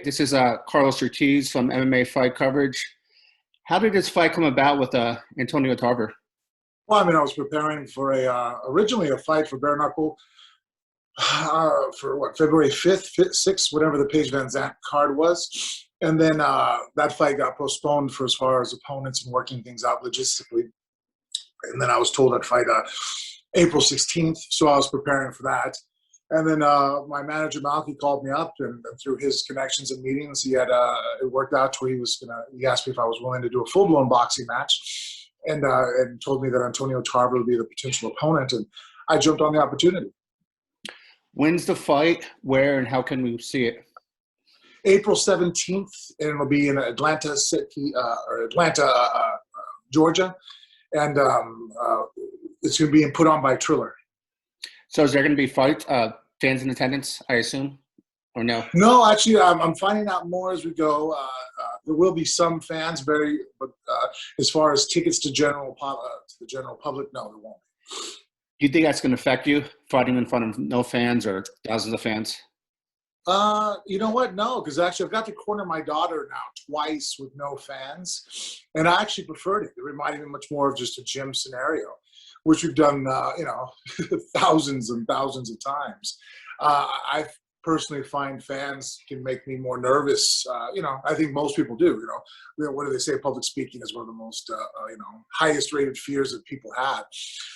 This is Carlos Ortiz from MMA Fight Coverage. How did this fight come about with Antonio Tarver? Well, I mean, I was preparing for originally a fight for bare knuckle for February 5th, 6th, whatever the Paige Van Zandt card was. And then that fight got postponed for as far as opponents and working things out logistically. And then I was told I'd fight April 16th, so I was preparing for that. And then my manager, Malky, called me up, and through his connections and meetings, he had it worked out to where he asked me if I was willing to do a full-blown boxing match, and told me that Antonio Tarver would be the potential opponent, and I jumped on the opportunity. When's the fight? Where and how can we see it? April 17th, and it'll be in Atlanta, Georgia, and it's going to be put on by Triller. So is there going to be fans in attendance, I assume, or no? No, actually, I'm finding out more as we go. There will be some fans, but as far as tickets to the general public, no, there won't be. Do you think that's going to affect you, fighting in front of no fans or thousands of fans? You know what? No, because actually I've got to corner my daughter now twice with no fans, and I actually preferred it. It reminded me much more of just a gym scenario, which we've done, thousands and thousands of times. I personally find fans can make me more nervous. I think most people do. What do they say? Public speaking is one of the most, highest rated fears that people have.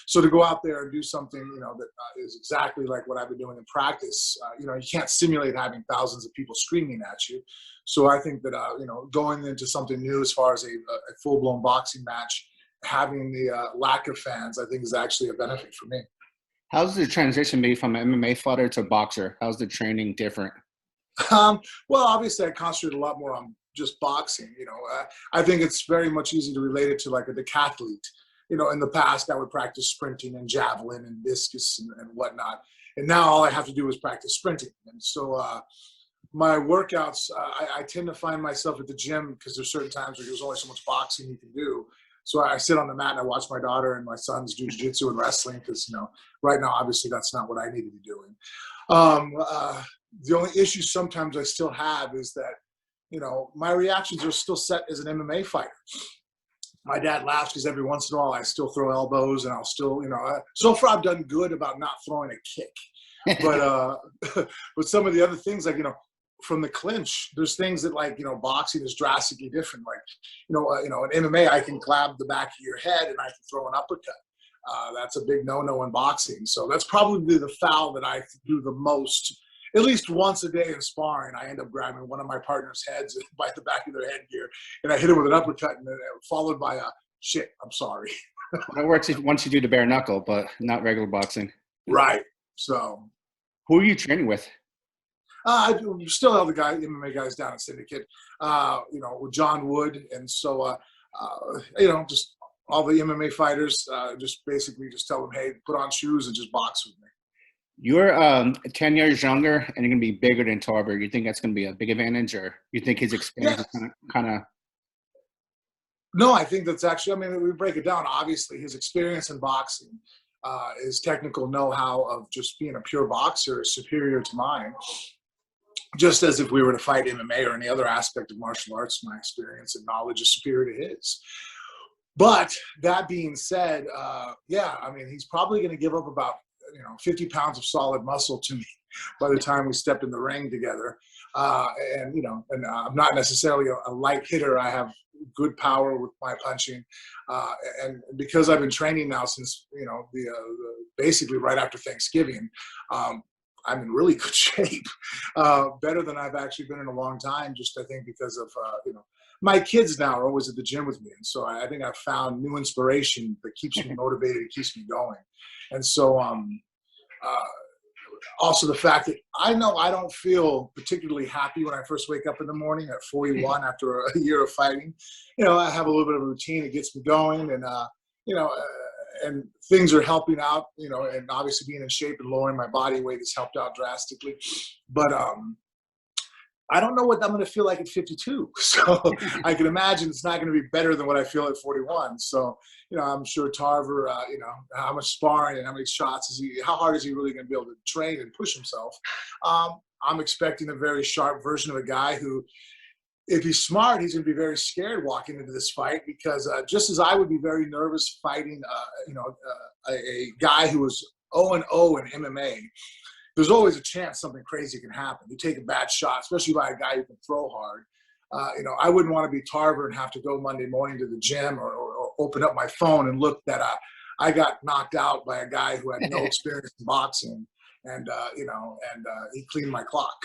So to go out there and do something, that is exactly like what I've been doing in practice. You can't simulate having thousands of people screaming at you. So I think that, going into something new as far as a full-blown boxing match, having the lack of fans, I think, is actually a benefit for me. How's the transition be from an MMA fighter to boxer? How's the training different? Well, obviously, I concentrate a lot more on just boxing. I think it's very much easy to relate it to like a decathlete. In the past, I would practice sprinting and javelin and discus and whatnot. And now all I have to do is practice sprinting. And so my workouts, I tend to find myself at the gym because there's certain times where there's only so much boxing you can do. So I sit on the mat and I watch my daughter and my sons do jiu-jitsu and wrestling because, right now, obviously, that's not what I need to be doing. The only issue sometimes I still have is that, my reactions are still set as an MMA fighter. My dad laughs because every once in a while I still throw elbows and I'll still, so far I've done good about not throwing a kick. But but some of the other things, like, from the clinch, there's things that, like, boxing is drastically different. Like, in MMA, I can grab the back of your head and I can throw an uppercut. That's a big no-no in boxing. So that's probably the foul that I do the most. At least once a day in sparring, I end up grabbing one of my partner's heads by the back of their headgear, and I hit him with an uppercut, and then followed by a shit. I'm sorry. It works once you do the bare knuckle, but not regular boxing. Right. So, who are you training with? I still have the MMA guys down at Syndicate, with John Wood. And so, just all the MMA fighters, just basically just tell them, hey, put on shoes and just box with me. You're 10 years younger and you're going to be bigger than Tarver. You think that's going to be a big advantage, or you think his experience is kind of? No, I think that's actually, we break it down. Obviously, his experience in boxing, his technical know-how of just being a pure boxer is superior to mine. Just as if we were to fight MMA or any other aspect of martial arts, my experience and knowledge is superior to his. But that being said, he's probably going to give up about 50 pounds of solid muscle to me by the time we step in the ring together. And I'm not necessarily a light hitter. I have good power with my punching, and because I've been training now since basically right after Thanksgiving. I'm in really good shape, better than I've actually been in a long time, just I think because of, my kids now are always at the gym with me. And so I think I've found new inspiration that keeps me motivated, it keeps me going. And so also the fact that I know I don't feel particularly happy when I first wake up in the morning at 41 after a year of fighting. I have a little bit of a routine. It gets me going, and, and things are helping out, and obviously being in shape and lowering my body weight has helped out drastically. But I don't know what I'm going to feel like at 52. So I can imagine it's not going to be better than what I feel at 41. So, I'm sure Tarver, how much sparring and how many shots how hard is he really going to be able to train and push himself? I'm expecting a very sharp version of a guy who, if he's smart, he's going to be very scared walking into this fight, because just as I would be very nervous fighting, a guy who was 0-0 in MMA, there's always a chance something crazy can happen. You take a bad shot, especially by a guy who can throw hard. I wouldn't want to be Tarver and have to go Monday morning to the gym or open up my phone and look that I got knocked out by a guy who had no experience in boxing, and he cleaned my clock.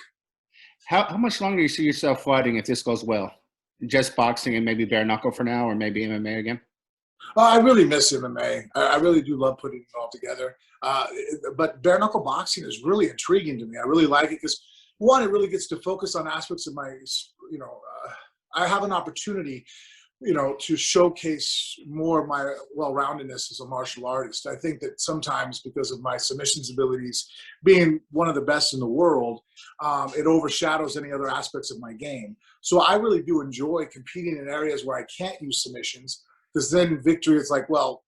How much longer do you see yourself fighting if this goes well? Just boxing and maybe bare knuckle for now, or maybe MMA again? I really miss MMA. I really do love putting it all together. But bare knuckle boxing is really intriguing to me. I really like it because, one, it really gets to focus on aspects of my, I have an opportunity, to showcase more of my well-roundedness as a martial artist. I think that sometimes, because of my submissions abilities being one of the best in the world, it overshadows any other aspects of my game. So I really do enjoy competing in areas where I can't use submissions, because then victory is like, well,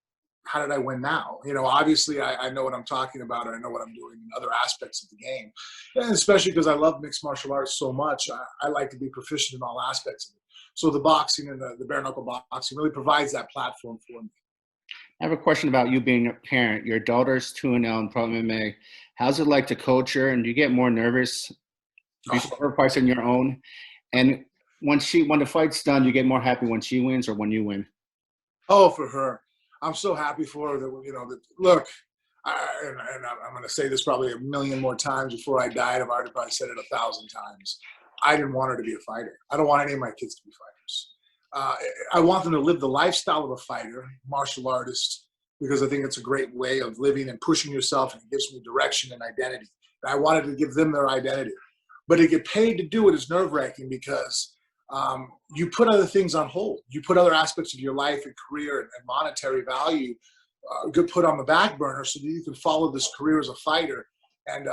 how did I win now? Obviously I know what I'm talking about, and I know what I'm doing in other aspects of the game. And especially because I love mixed martial arts so much, I like to be proficient in all aspects of it. So the boxing and the bare knuckle boxing really provides that platform for me. I have a question about you being a parent. Your daughter's 2-0 in pro MMA. How's it like to coach her? And do you get more nervous before her fights on your own? And when the fight's done, you get more happy when she wins or when you win? Oh, for her. I'm so happy for her that, look, and I'm going to say this probably a million more times before I died. I've already probably said it 1,000 times. I didn't want her to be a fighter. I don't want any of my kids to be fighters. I want them to live the lifestyle of a fighter, martial artist, because I think it's a great way of living and pushing yourself, and it gives me direction and identity. And I wanted to give them their identity. But to get paid to do it is nerve-wracking, because you put other things on hold. You put other aspects of your life and career and monetary value put on the back burner so that you can follow this career as a fighter. And,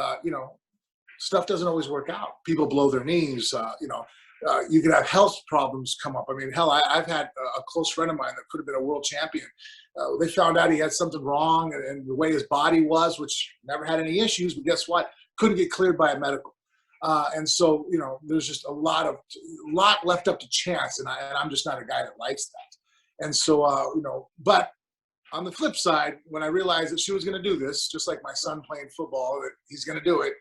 stuff doesn't always work out. People blow their knees. You can have health problems come up. I mean, hell, I've had a close friend of mine that could have been a world champion. They found out he had something wrong, and the way his body was, which never had any issues, but guess what? Couldn't get cleared by a medical. And so, there's just a lot left up to chance, and I'm just not a guy that likes that. And so, but on the flip side, when I realized that she was going to do this, just like my son playing football, that he's going to do it,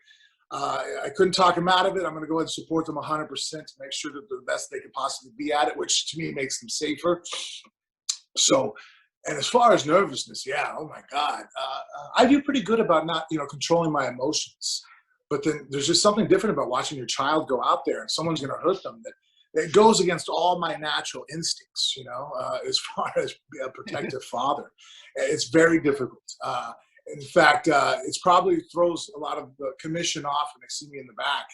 I couldn't talk him out of it. I'm going to go ahead and support them 100% to make sure that they're the best they could possibly be at it, which to me makes them safer. So, and as far as nervousness, yeah, oh my God, I do pretty good about not, controlling my emotions. But then there's just something different about watching your child go out there and someone's going to hurt them that goes against all my natural instincts, as far as a protective father. It's very difficult. In fact, it's probably throws a lot of the commission off when they see me in the back.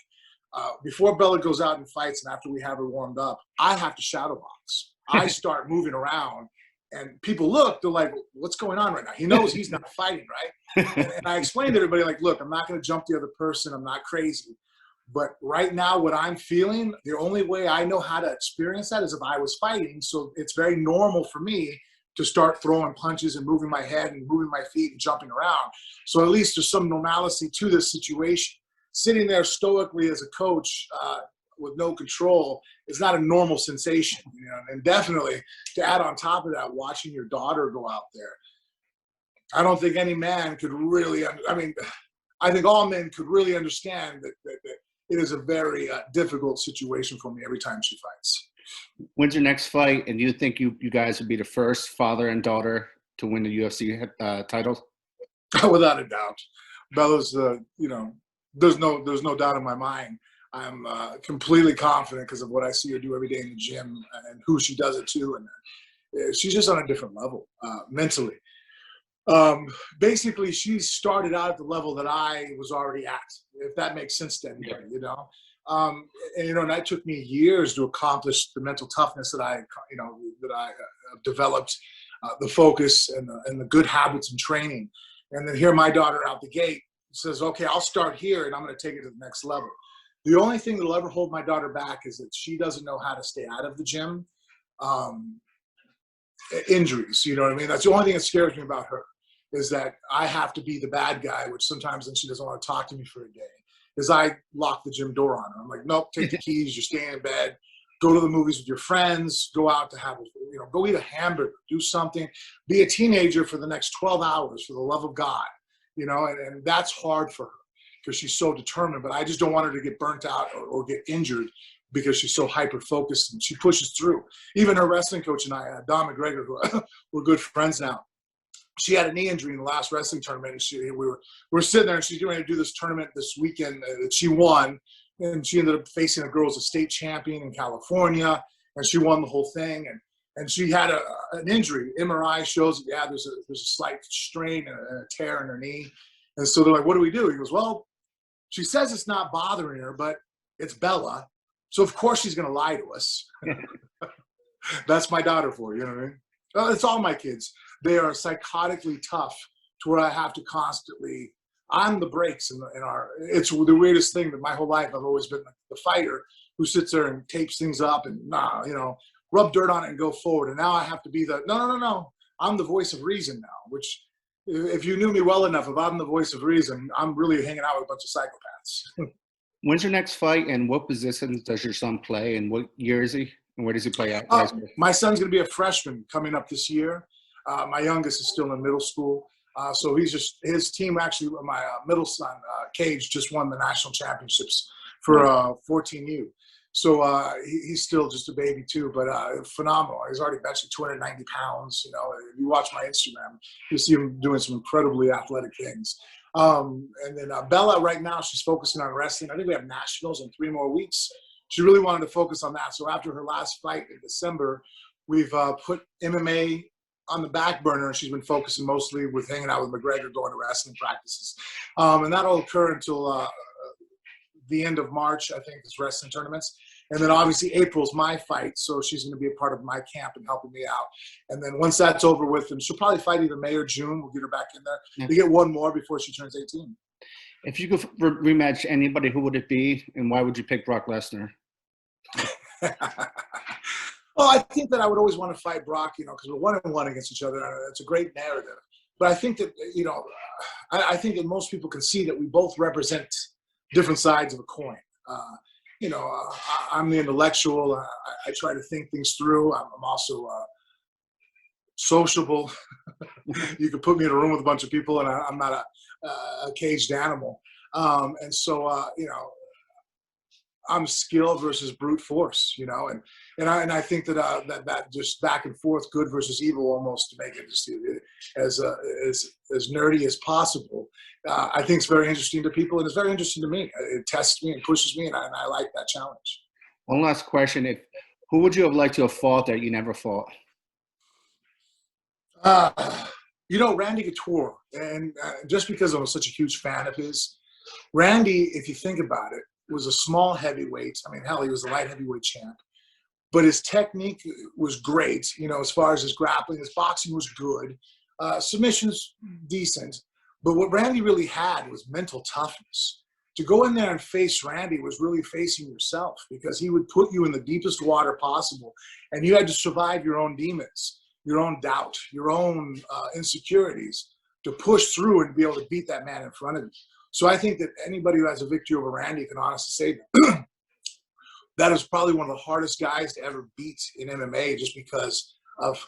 Before Bella goes out and fights, and after we have her warmed up, I have to shadow box. I start moving around, and people look, they're like, what's going on right now? He knows he's not fighting, right? And I explained to everybody, like, look, I'm not going to jump the other person. I'm not crazy. But right now, what I'm feeling, the only way I know how to experience that is if I was fighting. So it's very normal for me to start throwing punches and moving my head and moving my feet and jumping around. So at least there's some normalcy to this situation. Sitting there stoically as a coach with no control is not a normal sensation. And definitely to add on top of that, watching your daughter go out there, I don't think any man could really, I think all men could really understand that it is a very difficult situation for me every time she fights. When's your next fight? And do you think you guys would be the first father and daughter to win the UFC title? Without a doubt. Bella's, there's no doubt in my mind. I'm completely confident because of what I see her do every day in the gym and who she does it to. And she's just on a different level mentally. Basically, she started out at the level that I was already at, if that makes sense to anybody, and that took me years to accomplish the mental toughness that I developed, the focus and the good habits and training. And then here my daughter out the gate says, okay, I'll start here and I'm going to take it to the next level. The only thing that'll ever hold my daughter back is that she doesn't know how to stay out of the gym. Injuries, That's the only thing that scares me about her, is that I have to be the bad guy, which sometimes then she doesn't want to talk to me for a day. is I lock the gym door on her. I'm like, nope, take the keys, you stay in bed, go to the movies with your friends, go out to have, go eat a hamburger, do something, be a teenager for the next 12 hours for the love of God, and that's hard for her because she's so determined, but I just don't want her to get burnt out or get injured because she's so hyper-focused and she pushes through. Even her wrestling coach and I, Don McGregor, who we're good friends now, she had a knee injury in the last wrestling tournament, and we were sitting there, and she's going to do this tournament this weekend that she won, and she ended up facing a girl who's a state champion in California, and she won the whole thing, and she had an injury. MRI shows that, yeah, there's a slight strain and a tear in her knee, and so they're like, what do we do? He goes, well, she says it's not bothering her, but it's Bella, so of course she's going to lie to us. That's my daughter for you, you know what I mean? Well, it's all my kids. They are psychotically tough to where I have to constantly, I'm the brakes it's the weirdest thing that my whole life I've always been the fighter who sits there and tapes things up and rub dirt on it and go forward. And now I have to be no. I'm the voice of reason now, which if you knew me well enough, if I'm the voice of reason, I'm really hanging out with a bunch of psychopaths. When's your next fight and what positions does your son play and what year is he? And where does he play at? My son's going to be a freshman coming up this year. My youngest is still in middle school. So his team actually, my middle son, Cage, just won the national championships for 14U. So he's still just a baby too, but phenomenal. He's already benching 290 pounds. If you watch my Instagram, you'll see him doing some incredibly athletic things. And then Bella, right now, she's focusing on wrestling. I think we have nationals in 3 more weeks. She really wanted to focus on that. So after her last fight in December, we've put MMA on the back burner, and she's been focusing mostly with hanging out with McGregor, going to wrestling practices. And that'll occur until the end of March, I think, is wrestling tournaments. And then obviously April's my fight, so she's going to be a part of my camp and helping me out. And then once that's over with, and she'll probably fight either May or June. We'll get her back in there. Yeah. We get one more before she turns 18. If you could rematch anybody, who would it be, and why would you pick Brock Lesnar? Well, I think that I would always want to fight Brock, because we're 1-1 against each other. It's a great narrative. But I think that, I think that most people can see that we both represent different sides of a coin. I'm the intellectual. I try to think things through. I'm also sociable. You could put me in a room with a bunch of people, and I'm not a caged animal. And so, I'm skill versus brute force, and I think that that just back and forth, good versus evil, almost to make it just as nerdy as possible. I think it's very interesting to people, and it's very interesting to me. It tests me and pushes me, and I like that challenge. One last question: who would you have liked to have fought that you never fought? Randy Couture, and just because I'm such a huge fan of his, Randy, if you think about it, was a small heavyweight. I mean, hell, he was the light heavyweight champ. But his technique was great, as far as his grappling. His boxing was good. Submissions, decent. But what Randy really had was mental toughness. To go in there and face Randy was really facing yourself, because he would put you in the deepest water possible. And you had to survive your own demons, your own doubt, your own insecurities to push through and be able to beat that man in front of you. So I think that anybody who has a victory over Randy can honestly say that that is probably one of the hardest guys to ever beat in MMA, just because of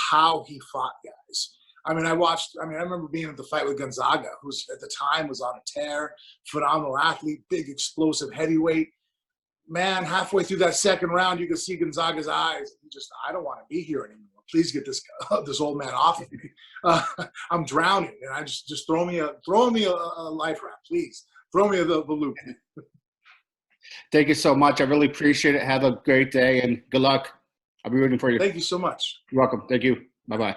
how he fought guys. I remember being at the fight with Gonzaga, who's at the time was on a tear, phenomenal athlete, big explosive heavyweight. Man, halfway through that second round, you could see Gonzaga's eyes. I don't want to be here anymore. Please get this old man off of me. I'm drowning, and I just throw me a life raft, please. Throw me the loop. Thank you so much. I really appreciate it. Have a great day and good luck. I'll be rooting for you. Thank you so much. You're welcome. Thank you. Bye-bye.